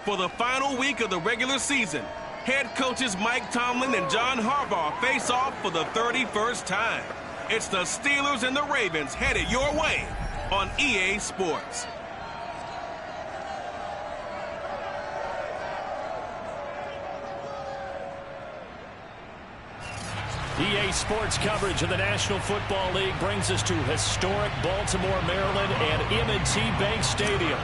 For the final week of the regular season, head coaches Mike Tomlin and John Harbaugh face off for the 31st time. It's the Steelers and the Ravens headed your way on EA Sports. EA Sports coverage of the National Football League brings us to historic Baltimore, Maryland and M&T Bank Stadium.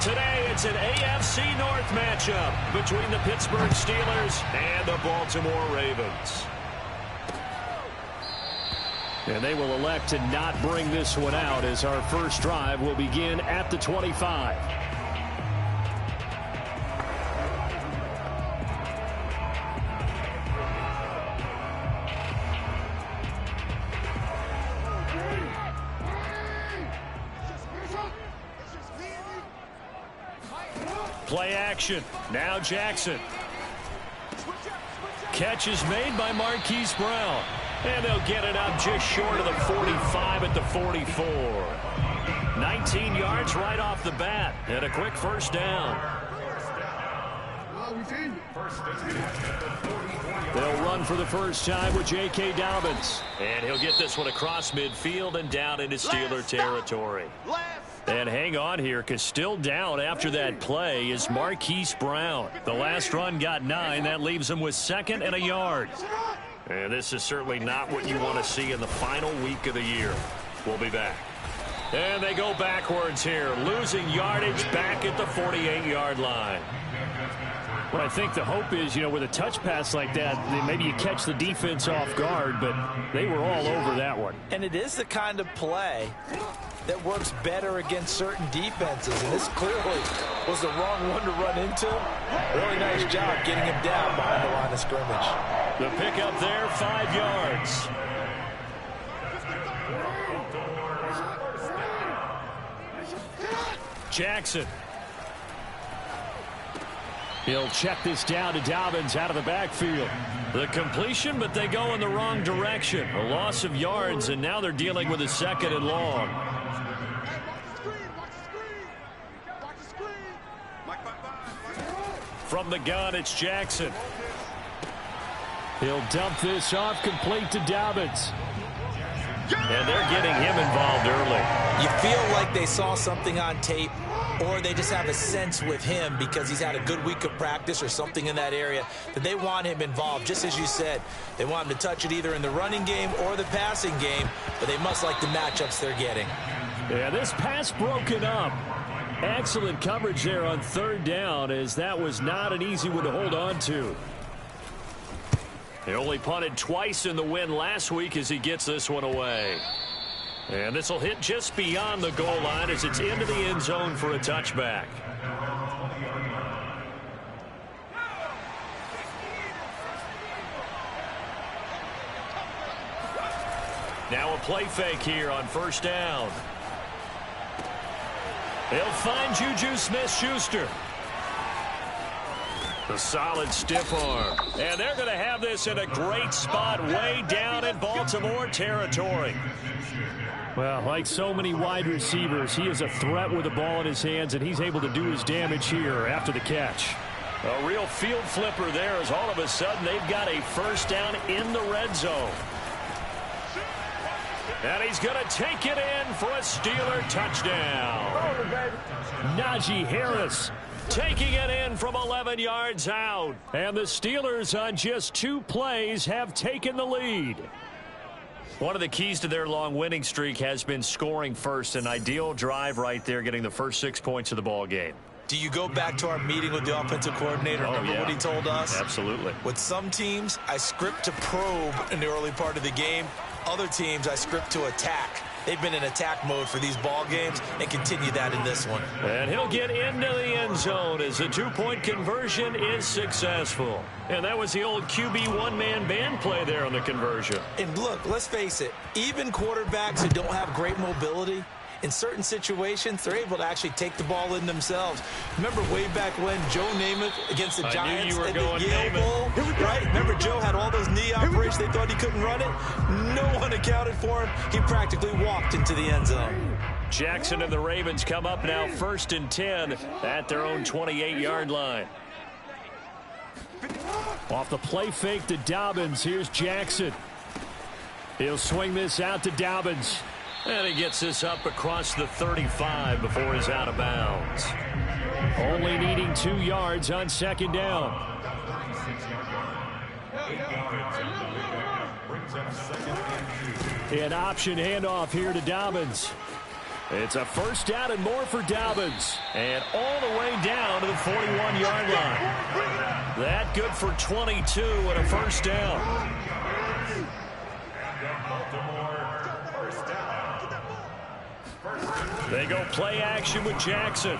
Today, it's an AFC North matchup between the Pittsburgh Steelers and the Baltimore Ravens. And they will elect to not bring this one out as our first drive will begin at the 25. Play action. Now Jackson. Catch is made by Marquise Brown. And they'll get it up just short of the 45 at the 44. 19 yards right off the bat. And a quick first down. They'll run for the first time with J.K. Dobbins. And he'll get this one across midfield and down into Steeler territory. And hang on here, because still down after that play is Marquise Brown. The last run got 9. That leaves him with 2nd and a yard. And this is certainly not what you want to see in the final week of the year. We'll be back. And they go backwards here, losing yardage back at the 48-yard line. Well, I think the hope is, with a touch pass like that, maybe you catch the defense off guard, but they were all over that one. And it is the kind of play that works better against certain defenses, and this clearly was the wrong one to run into. Really nice job getting him down behind the line of scrimmage. The pickup there, 5 yards. Jackson. He'll check this down to Dobbins out of the backfield. The completion, but they go in the wrong direction. A loss of yards, and now they're dealing with a 2nd and long. From the gun, it's Jackson. He'll dump this off, complete to Dobbins. And they're getting him involved early. You feel like they saw something on tape, or they just have a sense with him because he's had a good week of practice or something in that area that they want him involved. Just as you said, they want him to touch it either in the running game or the passing game, but they must like the matchups they're getting. Yeah, this pass broken up. Excellent coverage there on 3rd down, as that was not an easy one to hold on to. He only punted twice in the win last week as he gets this one away. And this will hit just beyond the goal line as it's into the end zone for a touchback. Now a play fake here on 1st down. They'll find Juju Smith-Schuster. The solid stiff arm. And they're going to have this in a great spot way down in Baltimore territory. Well, like so many wide receivers, he is a threat with the ball in his hands, and he's able to do his damage here after the catch. A real field flipper there, as all of a sudden they've got a first down in the red zone. And he's going to take it in for a Steeler touchdown. Najee Harris taking it in from 11 yards out. And the Steelers on just 2 plays have taken the lead. One of the keys to their long winning streak has been scoring first. An ideal drive right there, getting the first 6 points of the ball game. Do you go back to our meeting with the offensive coordinator? Remember what he told us? Absolutely. With some teams, I script to probe in the early part of the game. Other teams, I script to attack. They've been in attack mode for these ball games and continue that in this one. And he'll get into the end zone as the 2-point conversion is successful. And that was the old QB one-man band play there on the conversion. And look, let's face it, even quarterbacks who don't have great mobility, in certain situations, they're able to actually take the ball in themselves. Remember way back when Joe Namath against the Giants at the Yale Bowl? Right? Remember Joe had all those knee operations. They thought he couldn't run it. No one accounted for him. He practically walked into the end zone. Jackson and the Ravens come up now 1st and 10 at their own 28-yard line. Off the play fake to Dobbins. Here's Jackson. He'll swing this out to Dobbins. And he gets this up across the 35 before he's out of bounds. Only needing 2 yards on 2nd down. An option handoff here to Dobbins. It's a 1st down and more for Dobbins. And all the way down to the 41-yard line. That good for 22 and a 1st down. They go play action with Jackson.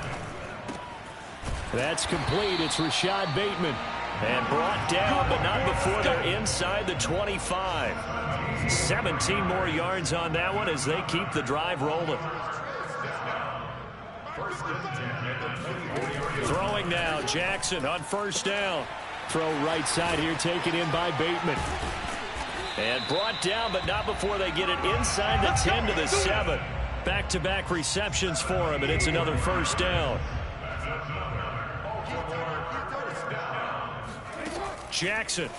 That's complete. It's Rashad Bateman. And brought down, but not before they're inside the 25. 17 more yards on that one as they keep the drive rolling. Throwing now, Jackson on 1st down. Throw right side here, taken in by Bateman. And brought down, but not before they get it inside the 10 to the 7. Back-to-back receptions for him, and it's another 1st down. Jackson.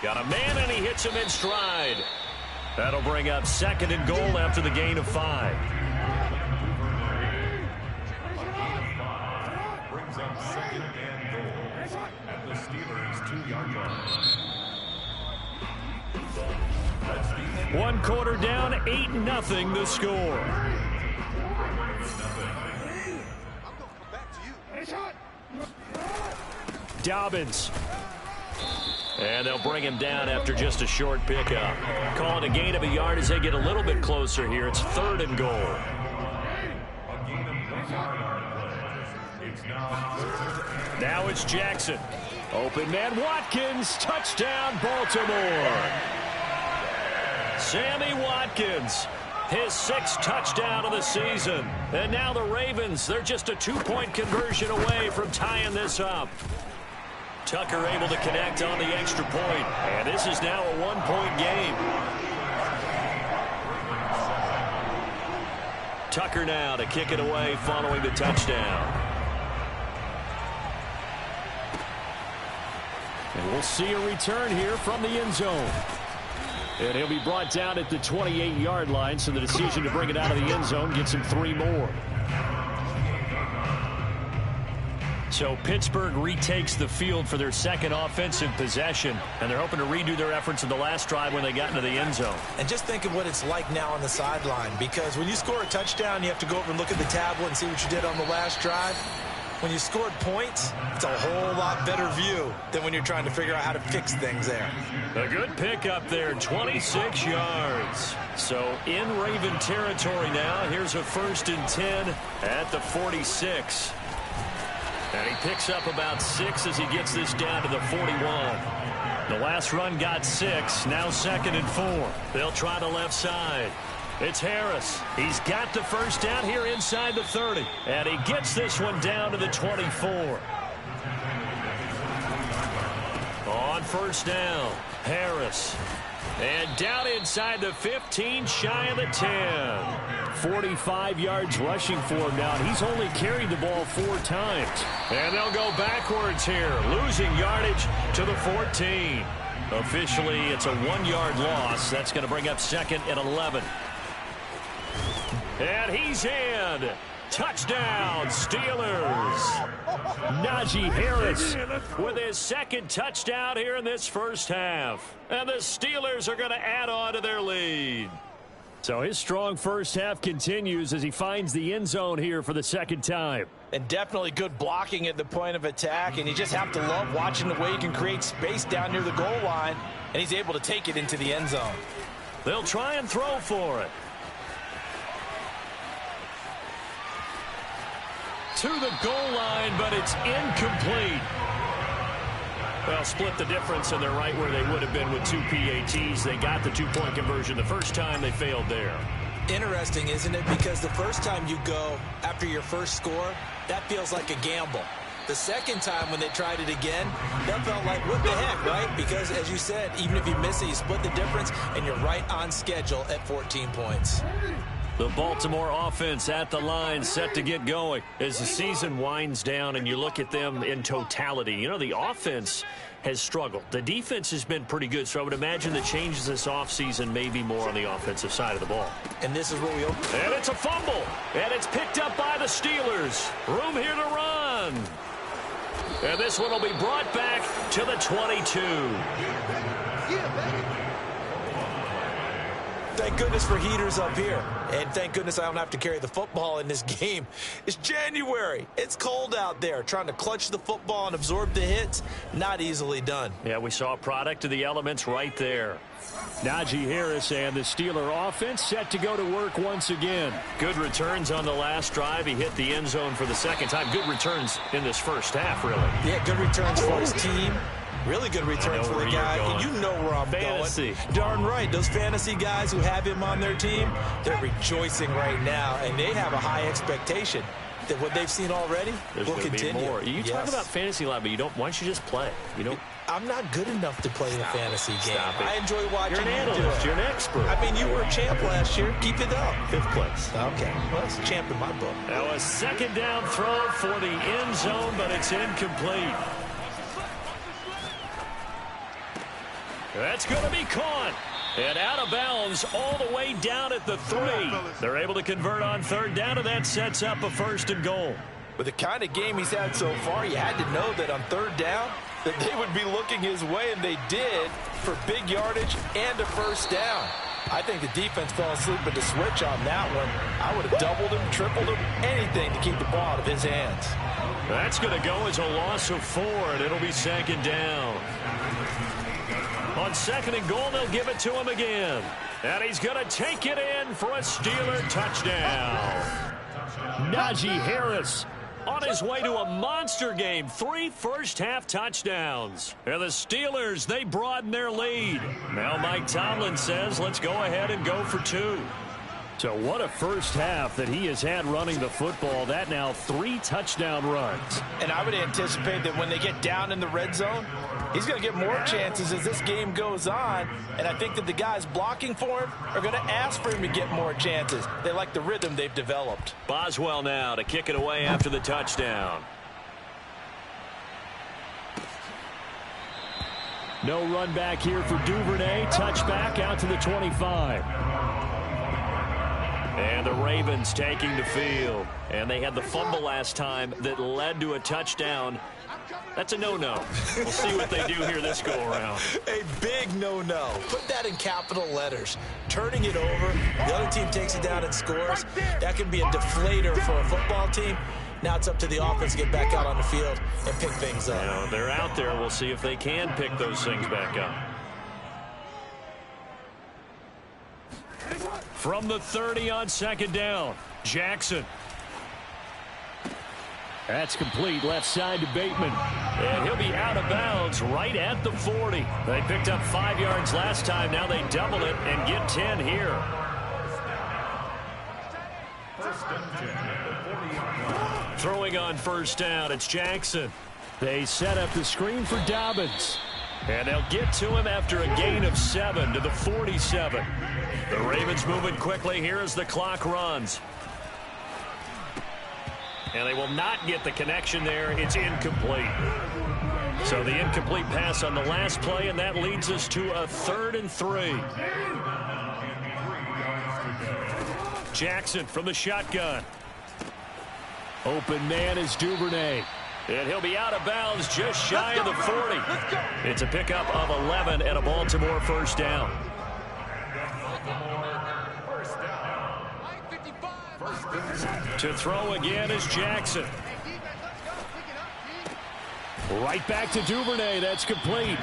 Got a man, and he hits him in stride. That'll bring up 2nd and goal after the gain of 5. Brings up 2nd and goal at the Steelers' 2-yard line. 1 quarter down, 8-0 the score. Dobbins. And they'll bring him down after just a short pickup. Calling a gain of a yard as they get a little bit closer here. It's 3rd and goal. Now it's Jackson. Open man Watkins. Touchdown Baltimore. Sammy Watkins. His 6th touchdown of the season. And now the Ravens, they're just a 2-point conversion away from tying this up. Tucker able to connect on the extra point. And this is now a 1-point game. Tucker now to kick it away following the touchdown. And we'll see a return here from the end zone. And he'll be brought down at the 28-yard line, so the decision to bring it out of the end zone gets him 3 more. So Pittsburgh retakes the field for their 2nd offensive possession, and they're hoping to redo their efforts in the last drive when they got into the end zone. And just think of what it's like now on the sideline, because when you score a touchdown, you have to go over and look at the tablet and see what you did on the last drive. When you scored points, it's a whole lot better view than when you're trying to figure out how to fix things there. A good pickup there, 26 yards. So in Raven territory now, here's a 1st and 10 at the 46. And he picks up about 6 as he gets this down to the 41. The last run got 6, now 2nd and 4. They'll try the left side. It's Harris. He's got the 1st down here inside the 30. And he gets this one down to the 24. On 1st down, Harris. And down inside the 15, shy of the 10. 45 yards rushing for him now. He's only carried the ball 4 times. And they'll go backwards here, losing yardage to the 14. Officially, it's a 1-yard loss. That's going to bring up 2nd and 11. And he's in. Touchdown, Steelers. Najee Harris with his 2nd touchdown here in this first half. And the Steelers are going to add on to their lead. So his strong first half continues as he finds the end zone here for the 2nd time. And definitely good blocking at the point of attack. And you just have to love watching the way he can create space down near the goal line. And he's able to take it into the end zone. They'll try and throw for it. To the goal line, but it's incomplete. Well, split the difference, and they're right where they would have been with 2 PATs. They got the 2-point conversion the first time. They failed there. Interesting, isn't it? Because the first time you go after your first score, that feels like a gamble. The second time when they tried it again, that felt like, what the heck, right? Because, as you said, even if you miss it, you split the difference, and you're right on schedule at 14 points. The Baltimore offense at the line, set to get going. As the season winds down and you look at them in totality, you know, the offense has struggled. The defense has been pretty good, so I would imagine the changes this offseason may be more on the offensive side of the ball. And this is where we open. And it's a fumble, and it's picked up by the Steelers. Room here to run. And this one will be brought back to the 22. Thank goodness for heaters up here. And thank goodness I don't have to carry the football in this game. It's January. It's cold out there. Trying to clutch the football and absorb the hits, not easily done. Yeah, we saw a product of the elements right there. Najee Harris and the Steeler offense set to go to work once again. Good returns on the last drive. He hit the end zone for the second time. Good returns in this first half, really. Yeah, good returns for his team. Really good return for the guy. And you know where I'm fantasy. Going. Darn right. Those fantasy guys who have him on their team, they're rejoicing right now. And they have a high expectation that what they've seen already will continue. Be more. You talk about fantasy a lot, but you don't. Why don't you just play? You don't. I'm not good enough to play in a fantasy game. I enjoy watching You're an you analyst. do it. You're an expert. I mean, you were a champ last year. Keep it up. 5th place. Okay. Well, that's a champ in my book. Now a second down throw for the end zone, but it's incomplete. That's going to be caught. And out of bounds all the way down at the 3. They're able to convert on third down, and that sets up a 1st and goal. With the kind of game he's had so far, you had to know that on third down that they would be looking his way, and they did, for big yardage and a 1st down. I think the defense fell asleep at the switch on that one. I would have doubled him, tripled him, anything to keep the ball out of his hands. That's going to go as a loss of 4, and it'll be second down. On 2nd and goal, they'll give it to him again. And he's going to take it in for a Steeler touchdown. Najee Harris on his way to a monster game. 3 first-half touchdowns. And the Steelers, they broaden their lead. Now Mike Tomlin says, let's go ahead and go for 2. So what a first half that he has had running the football. That now 3 touchdown runs. And I would anticipate that when they get down in the red zone, he's going to get more chances as this game goes on. And I think that the guys blocking for him are going to ask for him to get more chances. They like the rhythm they've developed. Boswell now to kick it away after the touchdown. No run back here for Duvernay. Touchback out to the 25. And the Ravens taking the field. And they had the fumble last time that led to a touchdown. That's a no-no. We'll see what they do here this go-around. A big no-no. Put that in capital letters. Turning it over, the other team takes it down and scores. That can be a deflator for a football team. Now it's up to the offense to get back out on the field and pick things up. Now, they're out there. We'll see if they can pick those things back up. From the 30 on 2nd down, Jackson. That's complete, left side to Bateman. And he'll be out of bounds right at the 40. They picked up 5 yards last time. Now they double it and get 10 here. 1st and 10 at the 40-yard line. Throwing on 1st down, it's Jackson. They set up the screen for Dobbins. And they'll get to him after a gain of 7 to the 47. The Ravens moving quickly here as the clock runs. And they will not get the connection there. It's incomplete. So the incomplete pass on the last play, and that leads us to a 3rd and 3. Jackson from the shotgun. Open man is Duvernay. And he'll be out of bounds just shy of the 40. It's a pickup of 11 and a Baltimore 1st down. To throw again is Jackson. Right back to Duvernay. That's complete.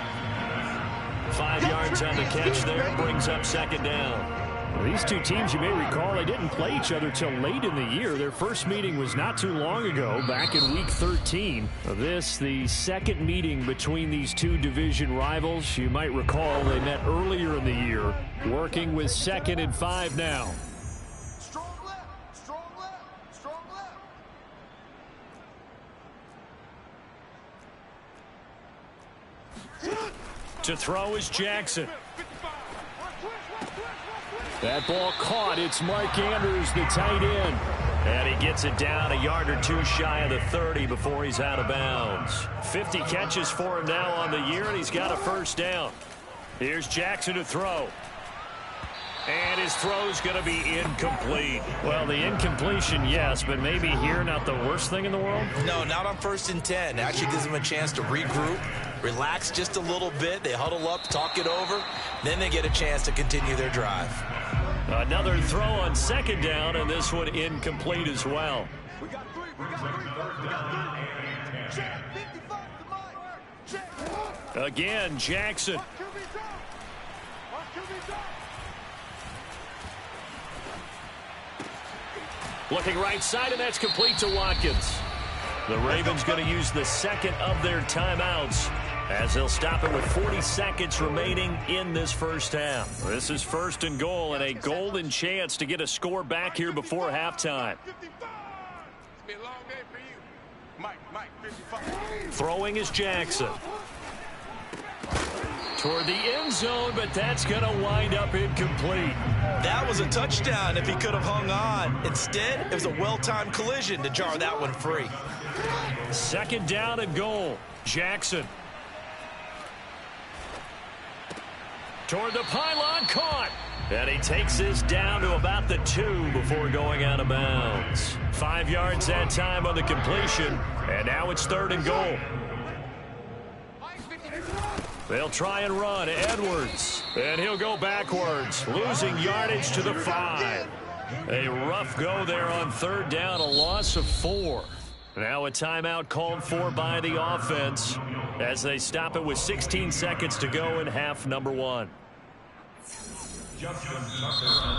5 yards on the catch there. Brings up 2nd down. These two teams, you may recall, they didn't play each other till late in the year. Their first meeting was not too long ago, back in Week 13. This, the second meeting between these two division rivals. You might recall they met earlier in the year, working with 2nd and 5 now. Strong left, strong left, strong left. To throw is Jackson. That ball caught. It's Mark Andrews, the tight end. And he gets it down a yard or two shy of the 30 before he's out of bounds. 50 catches for him now on the year, and he's got a first down. Here's Jackson to throw. And his throw's going to be incomplete. Well, the incompletion, yes, but maybe here not the worst thing in the world? No, not on 1st and 10. Actually gives them a chance to regroup, relax just a little bit. They huddle up, talk it over. Then they get a chance to continue their drive. Another throw on 2nd down, and this one incomplete as well. Again, Jackson. Looking right side, and that's complete to Watkins. The Ravens going to use the 2nd of their timeouts as they'll stop it with 40 seconds remaining in this first half. This is 1st and goal, and a golden chance to get a score back here before halftime. Throwing is Jackson. Toward the end zone, but that's going to wind up incomplete. That was a touchdown if he could have hung on. Instead, it was a well-timed collision to jar that one free. 2nd down and goal. Jackson. Toward the pylon, caught. And he takes this down to about the 2 before going out of bounds. 5 yards that time on the completion, and now it's 3rd and goal. They'll try and run. Edwards. And he'll go backwards, losing yardage to the 5. A rough go there on 3rd down, a loss of 4. Now a timeout called for by the offense as they stop it with 16 seconds to go in half number 1.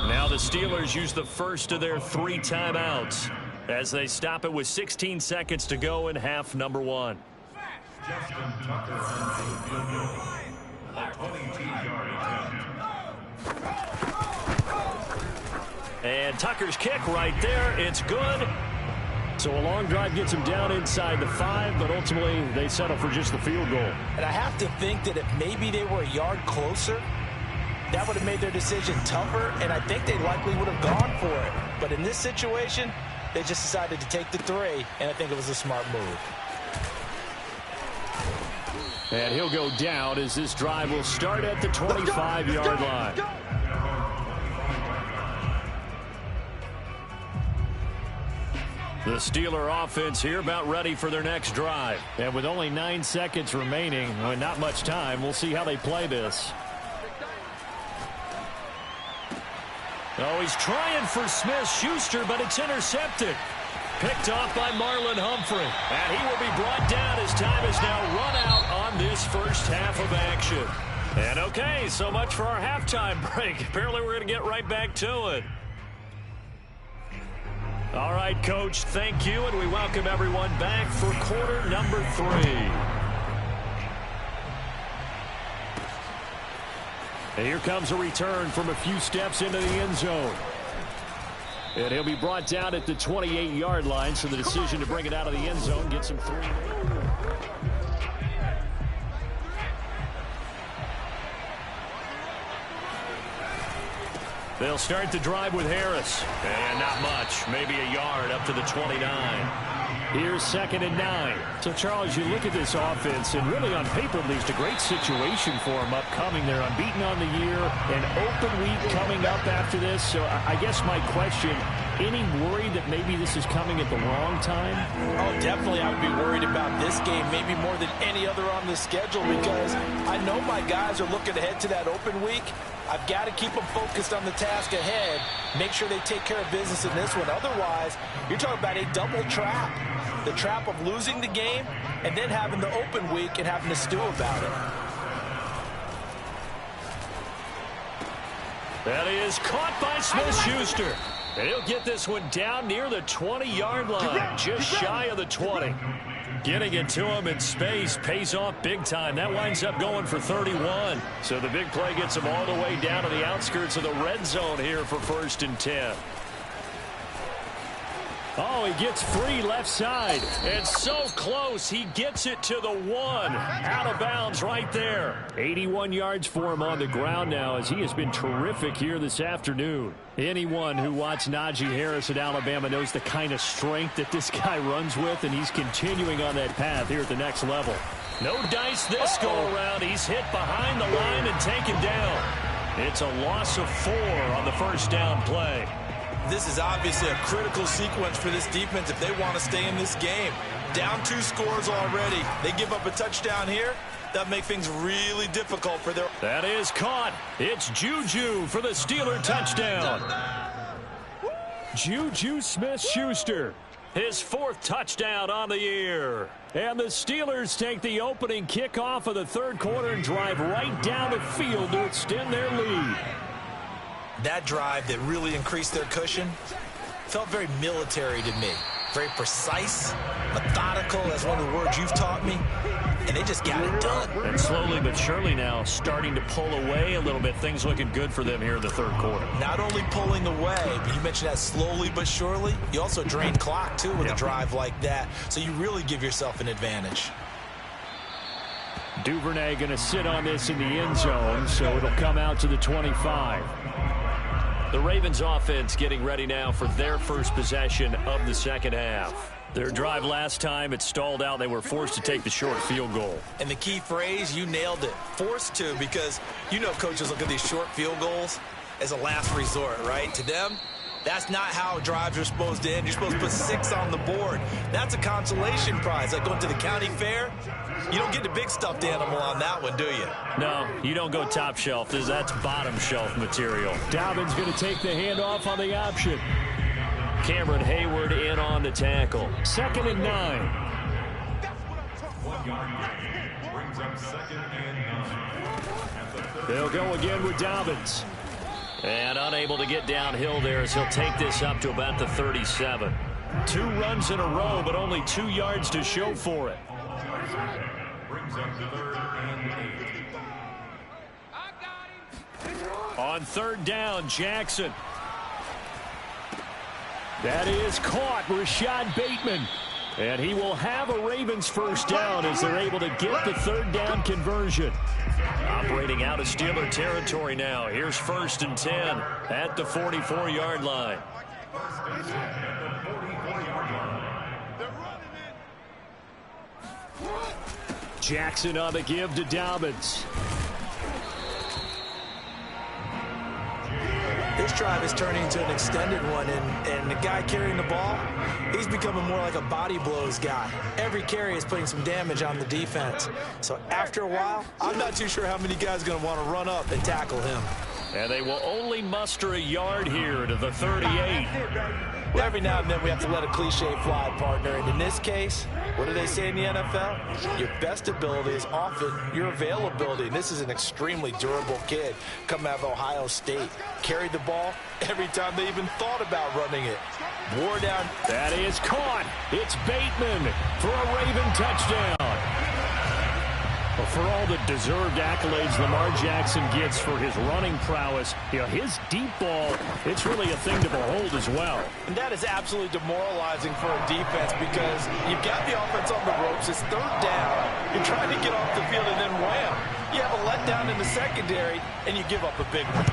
Now the Steelers use the first of their 3 timeouts as they stop it with 16 seconds to go in half number 1. Justin Tucker on the field goal. A 22-yard attempt. And Tucker's kick right there. It's good. So a long drive gets him down inside the 5, but ultimately they settle for just the field goal. And I have to think that if maybe they were a yard closer, that would have made their decision tougher, and I think they likely would have gone for it. But in this situation, they just decided to take the 3, and I think it was a smart move. And he'll go down as this drive will start at the 25-yard line. The Steeler offense here about ready for their next drive. And with only 9 seconds remaining, not much time, we'll see how they play this. Oh, he's trying for Smith-Schuster, but it's intercepted. Picked off by Marlon Humphrey. And he will be brought down as time is now run out on this first half of action. And okay, so much for our halftime break. Apparently we're going to get right back to it. All right, Coach, thank you, and we welcome everyone back for quarter number 3. And here comes a return from a few steps into the end zone. And he'll be brought down at the 28-yard line, so the decision to bring it out of the end zone gets him 3. They'll start the drive with Harris. And not much, maybe a yard up to the 29. Here's 2nd and 9. So, Charles, you look at this offense, and really on paper, at least, a great situation for them upcoming. They're unbeaten on the year, an open week coming up after this. So, I guess my question, any worry that maybe this is coming at the wrong time? Oh, definitely I would be worried about this game, maybe more than any other on the schedule, because I know my guys are looking ahead to that open week. I've got to keep them focused on the task ahead, make sure they take care of business in this one. Otherwise, you're talking about a double trap. The trap of losing the game and then having the open week and having to stew about it. That is caught by Smith-Schuster. And he'll get this one down near the 20-yard line, just shy of the 20. Getting it to him in space pays off big time. That winds up going for 31. So the big play gets him all the way down to the outskirts of the red zone here for 1st and 10. Oh, he gets free left side. And so close, he gets it to the 1. Out of bounds right there. 81 yards for him on the ground now as he has been terrific here this afternoon. Anyone who watched Najee Harris at Alabama knows the kind of strength that this guy runs with, and he's continuing on that path here at the next level. No dice this go-around. He's hit behind the line and taken down. It's a loss of 4 on the first down play. This is obviously a critical sequence for this defense if they want to stay in this game. Down 2 scores already. They give up a touchdown here. That make things really difficult for their... That is caught. It's Juju for the Steeler touchdown. Juju Smith-Schuster. His 4th touchdown on the year. And the Steelers take the opening kickoff of the third quarter and drive right down the field to extend their lead. That drive that really increased their cushion felt very military to me. Very precise, methodical, that's one of the words you've taught me. And they just got it done. And slowly but surely now starting to pull away a little bit. Things looking good for them here in the third quarter. Not only pulling away, but you mentioned that slowly but surely. You also drain clock, too, with a drive like that. So you really give yourself an advantage. Duvernay going to sit on this in the end zone, so it'll come out to the 25. The Ravens offense getting ready now for their first possession of the second half. Their drive last time, it stalled out. They were forced to take the short field goal. And the key phrase, you nailed it. Forced to, because you know coaches look at these short field goals as a last resort, right? To them, that's not how drives are supposed to end. You're supposed to put 6 on the board. That's a consolation prize. Like going to the county fair, you don't get the big stuffed animal on that one, do you? No, you don't go top shelf. That's bottom shelf material. Dobbins going to take the handoff on the option. Cameron Hayward in on the tackle. 2nd and 9. 1 yard gain brings up 2nd and 9. They'll go again with Dobbins. And unable to get downhill there as he'll take this up to about the 37. 2 runs in a row, but only 2 yards to show for it. Brings up 3rd and 8. On 3rd down, Jackson. That is caught, Rashad Bateman. And he will have a Ravens first down as they're able to get the 3rd down conversion. Operating out of Steeler territory now. Here's 1st and 10 at the 44-yard line. Jackson on the give to Dobbins. This drive is turning into an extended one, and the guy carrying the ball, he's becoming more like a body blows guy. Every carry is putting some damage on the defense. So after a while, I'm not too sure how many guys are going to want to run up and tackle him. And they will only muster a yard here to the 38. Well, every now and then we have to let a cliche fly, partner. And in this case, what do they say in the NFL? Your best ability is often your availability. And this is an extremely durable kid coming out of Ohio State. Carried the ball every time they even thought about running it. Wore down. That is caught. It's Bateman for a Raven touchdown. Well, for all the deserved accolades Lamar Jackson gets for his running prowess, his deep ball, it's really a thing to behold as well. And that is absolutely demoralizing for a defense because you've got the offense on the ropes. It's 3rd down. You're trying to get off the field, and then wham, you have a letdown in the secondary, and you give up a big one.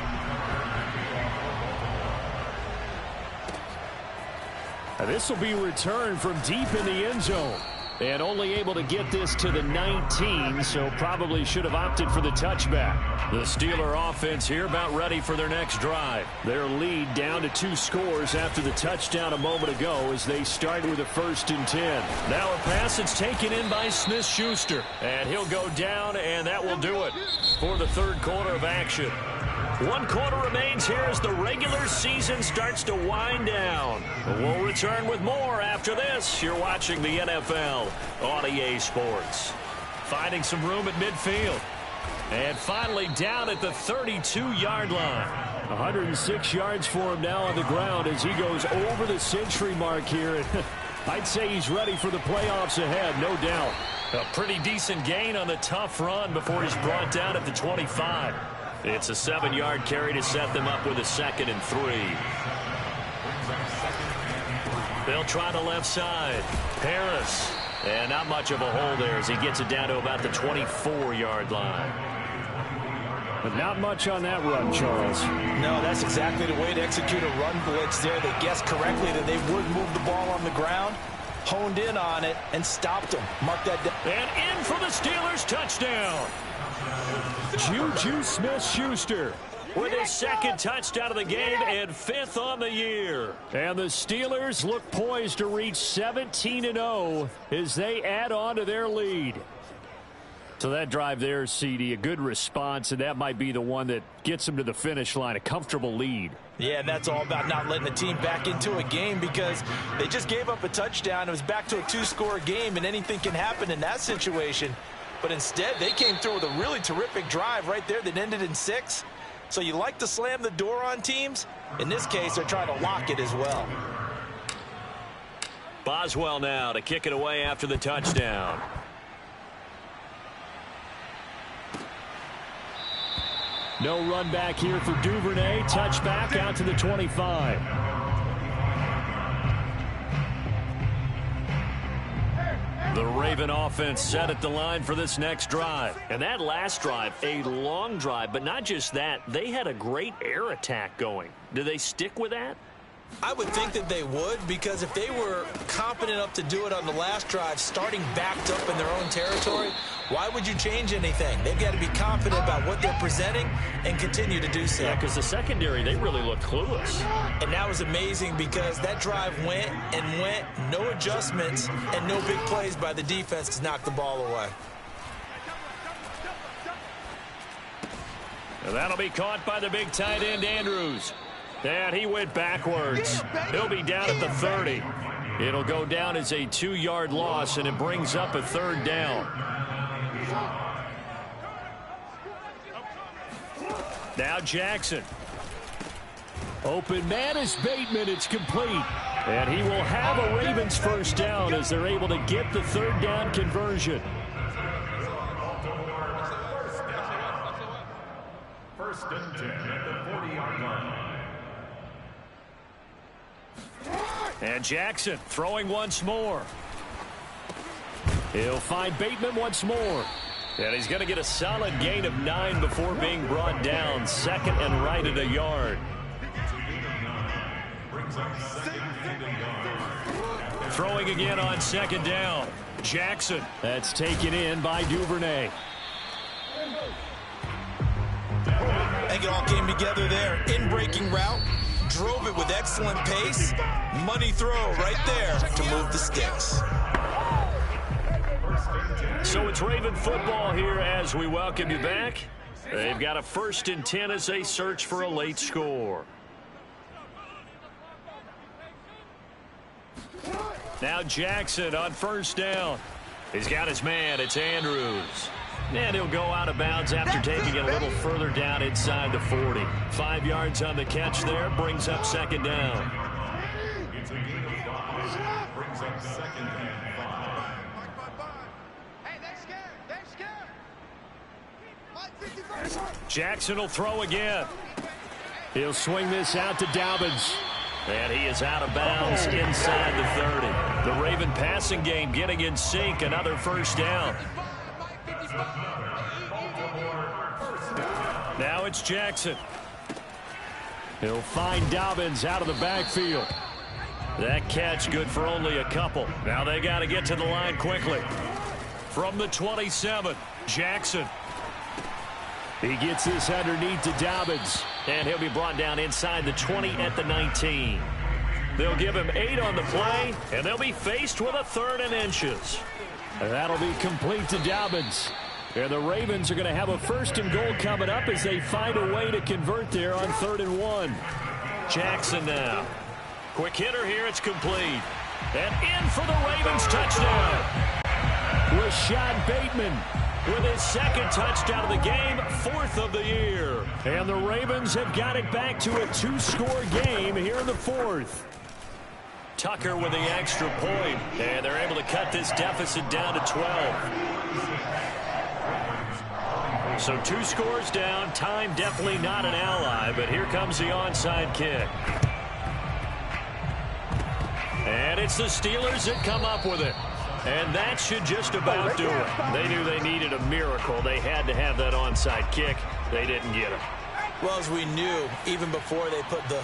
This will be returned from deep in the end zone. And only able to get this to the 19, so probably should have opted for the touchback. The Steeler offense here about ready for their next drive. Their lead down to 2 scores after the touchdown a moment ago as they start with a 1st and 10. Now a pass that's taken in by Smith-Schuster. And he'll go down, and that will do it for the third quarter of action. 1 quarter remains here as the regular season starts to wind down. We'll return with more after this. You're watching the NFL on EA Sports. Finding some room at midfield. And finally down at the 32-yard line. 106 yards for him now on the ground as he goes over the century mark here. I'd say he's ready for the playoffs ahead, no doubt. A pretty decent gain on the tough run before he's brought down at the 25. It's a 7-yard carry to set them up with a 2nd and 3. They'll try the left side. Harris. And not much of a hole there as he gets it down to about the 24-yard line. But not much on that run, Charles. No, that's exactly the way to execute a run blitz there. They guessed correctly that they would move the ball on the ground, honed in on it, and stopped them. Mark that down. And in for the Steelers touchdown. Juju Smith-Schuster with his second touchdown of the game and 5th on the year. And the Steelers look poised to reach 17-0 as they add on to their lead. So that drive there, CD, a good response, and that might be the one that gets them to the finish line, a comfortable lead. Yeah, and that's all about not letting the team back into a game because they just gave up a touchdown. It was back to a 2-score game, and anything can happen in that situation. But instead, they came through with a really terrific drive right there that ended in 6. So you like to slam the door on teams? In this case, they're trying to lock it as well. Boswell now to kick it away after the touchdown. No run back here for Duvernay. Touchback out to the 25. The Raven offense set at the line for this next drive. And that last drive, a long drive, but not just that. They had a great air attack going. Do they stick with that? I would think that they would, because if they were competent enough to do it on the last drive, starting backed up in their own territory, why would you change anything? They've got to be confident about what they're presenting and continue to do so. Yeah, because the secondary, they really looked clueless. And that was amazing because that drive went and went, no adjustments, and no big plays by the defense to knock the ball away. And that'll be caught by the big tight end, Andrews. And he went backwards. He'll be down at the 30. It'll go down as a 2-yard loss, and it brings up a 3rd down. Now Jackson. Open man is Bateman. It's complete. And he will have a Ravens first down as they're able to get the 3rd down conversion. First and 10 at the 40-yard line. And Jackson throwing once more. He'll find Bateman once more. And he's going to get a solid gain of 9 before being brought down. 2nd and right at a yard. Throwing again on 2nd down. Jackson. That's taken in by Duvernay. I think it all came together there. In-breaking route. Drove it with excellent pace. Money throw right there to move the sticks. So it's Raven football here as we welcome you back. They've got a 1st and 10 as they search for a late score. Now Jackson on 1st down. He's got his man. It's Andrews. And he'll go out of bounds after taking it a little further down inside the 40. 5 yards on the catch there. Brings up 2nd down. It's a gain of 5. Brings up 2nd and 5. Hey, they're scared. Jackson will throw again. He'll swing this out to Dobbins. And he is out of bounds inside the 30. The Raven passing game getting in sync. Another 1st down. Now it's Jackson. He'll find Dobbins out of the backfield. That catch good for only a couple. Now they got to get to the line quickly. From the 27, Jackson. He gets this underneath to Dobbins. And he'll be brought down inside the 20 at the 19. They'll give him 8 on the play, and they'll be faced with a 3rd and inches. And that'll be complete to Dobbins. And the Ravens are going to have a 1st and goal coming up as they find a way to convert there on 3rd and 1. Jackson now. Quick hitter here. It's complete. And in for the Ravens touchdown. Rashad Bateman with his 2nd touchdown of the game, 4th of the year. And the Ravens have got it back to a 2-score game here in the 4th. Tucker with the extra point. And they're able to cut this deficit down to 12. So 2 scores down. Time definitely not an ally, but here comes the onside kick. And And it's the Steelers that come up with it. And that should just about do it. They knew they needed a miracle. They had to have that onside kick. They didn't get it. Well, as we knew, even before they put the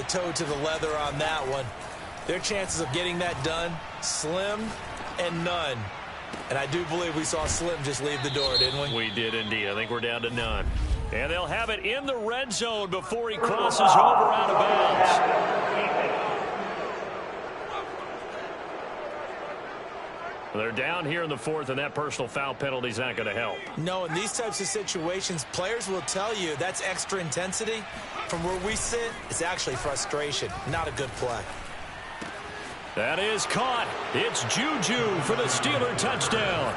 toe to the leather on that one, their chances of getting that done, slim and none. And I do believe we saw Slim just leave the door, didn't we? We did indeed. I think we're down to none. And they'll have it in the red zone before he crosses over out of bounds. They're down here in the fourth, and that personal foul penalty is not going to help. No, in these types of situations, players will tell you that's extra intensity. From where we sit, it's actually frustration, not a good play. That is caught. It's Juju for the Steeler touchdown.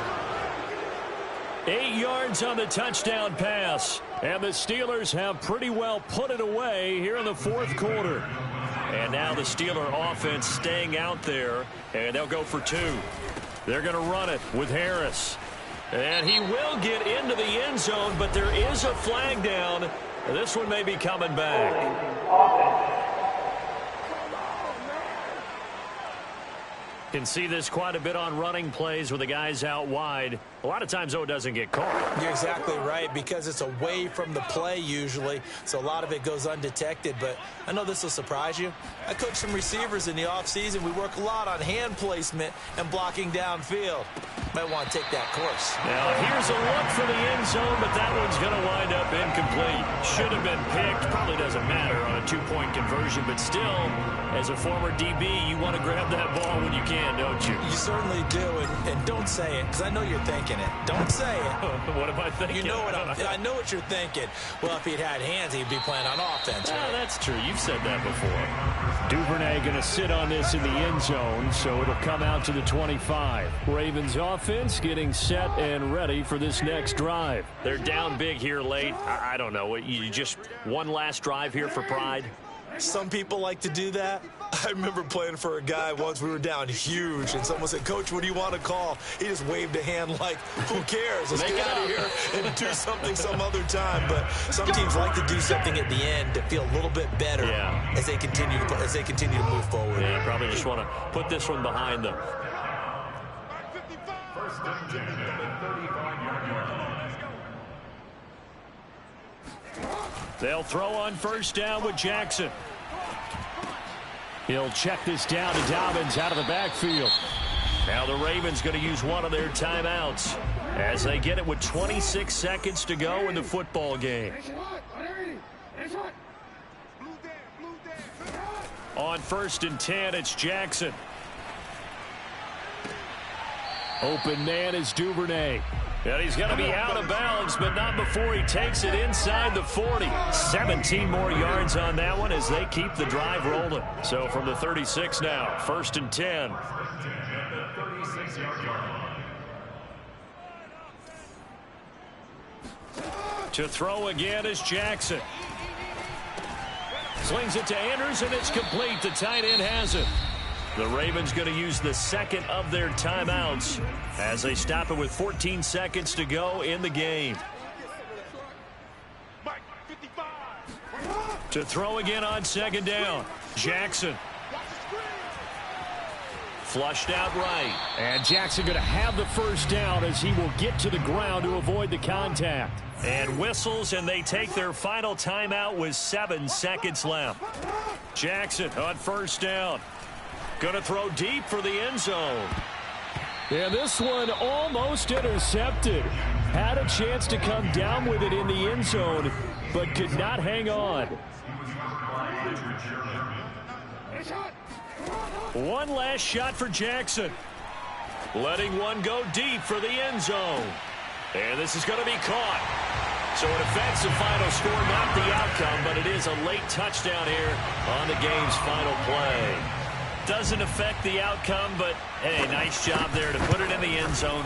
8 yards on the touchdown pass. And the Steelers have pretty well put it away here in the fourth quarter. And now the Steeler offense staying out there, and they'll go for 2. They're going to run it with Harris. And he will get into the end zone, but there is a flag down. This one may be coming back. Can see this quite a bit on running plays with the guys out wide. A lot of times, though, it doesn't get caught. You're exactly right, because it's away from the play usually, so a lot of it goes undetected. But I know this will surprise you. I coach some receivers in the offseason. We work a lot on hand placement and blocking downfield. Might want to take that course. Now, here's a look for the end zone, but that one's going to wind up incomplete. Should have been picked. Probably doesn't matter on a 2-point conversion, but still, as a former DB, you want to grab that ball when you can, don't you? You certainly do, and don't say it, because I know you're thinking it. Don't say it. What am I thinking? You know what I know what you're thinking. Well, if he'd had hands, he'd be playing on offense. Right? Oh, that's true. You've said that before. Duvernay going to sit on this in the end zone, so it'll come out to the 25. Ravens offense getting set and ready for this next drive. They're down big here late. I don't know. You just one last drive here for pride? Some people like to do that. I remember playing for a guy once. We were down huge, and someone said, "Coach, what do you want to call?" He just waved a hand like, "Who cares? Let's get out of here and do something some other time." But some teams like to do something at the end to feel a little bit better as they continue to move forward. Yeah, probably just want to put this one behind them. First and 10 at the 35-yard line. They'll throw on first down with Jackson. He'll check this down to Dobbins out of the backfield. Now the Ravens going to use one of their timeouts as they get it with 26 seconds to go in the football game. On first and 10, it's Jackson. Open man is Duvernay. And he's going to be out of bounds, but not before he takes it inside the 40. 17 more yards on that one as they keep the drive rolling. So from the 36 now, first and 10. To throw again is Jackson. Slings it to Andrews, and it's complete. The tight end has it. The Ravens going to use the second of their timeouts as they stop it with 14 seconds to go in the game. To throw again on second down. Jackson. Flushed out right. And Jackson going to have the first down as he will get to the ground to avoid the contact. And whistles, and they take their final timeout with 7 seconds left. Jackson on first down. Going to throw deep for the end zone. And this one almost intercepted. Had a chance to come down with it in the end zone, but could not hang on. One last shot for Jackson. Letting one go deep for the end zone. And this is going to be caught. So it affects the final score, not the outcome, but it is a late touchdown here on the game's final play. Doesn't affect the outcome, but hey, nice job there to put it in the end zone.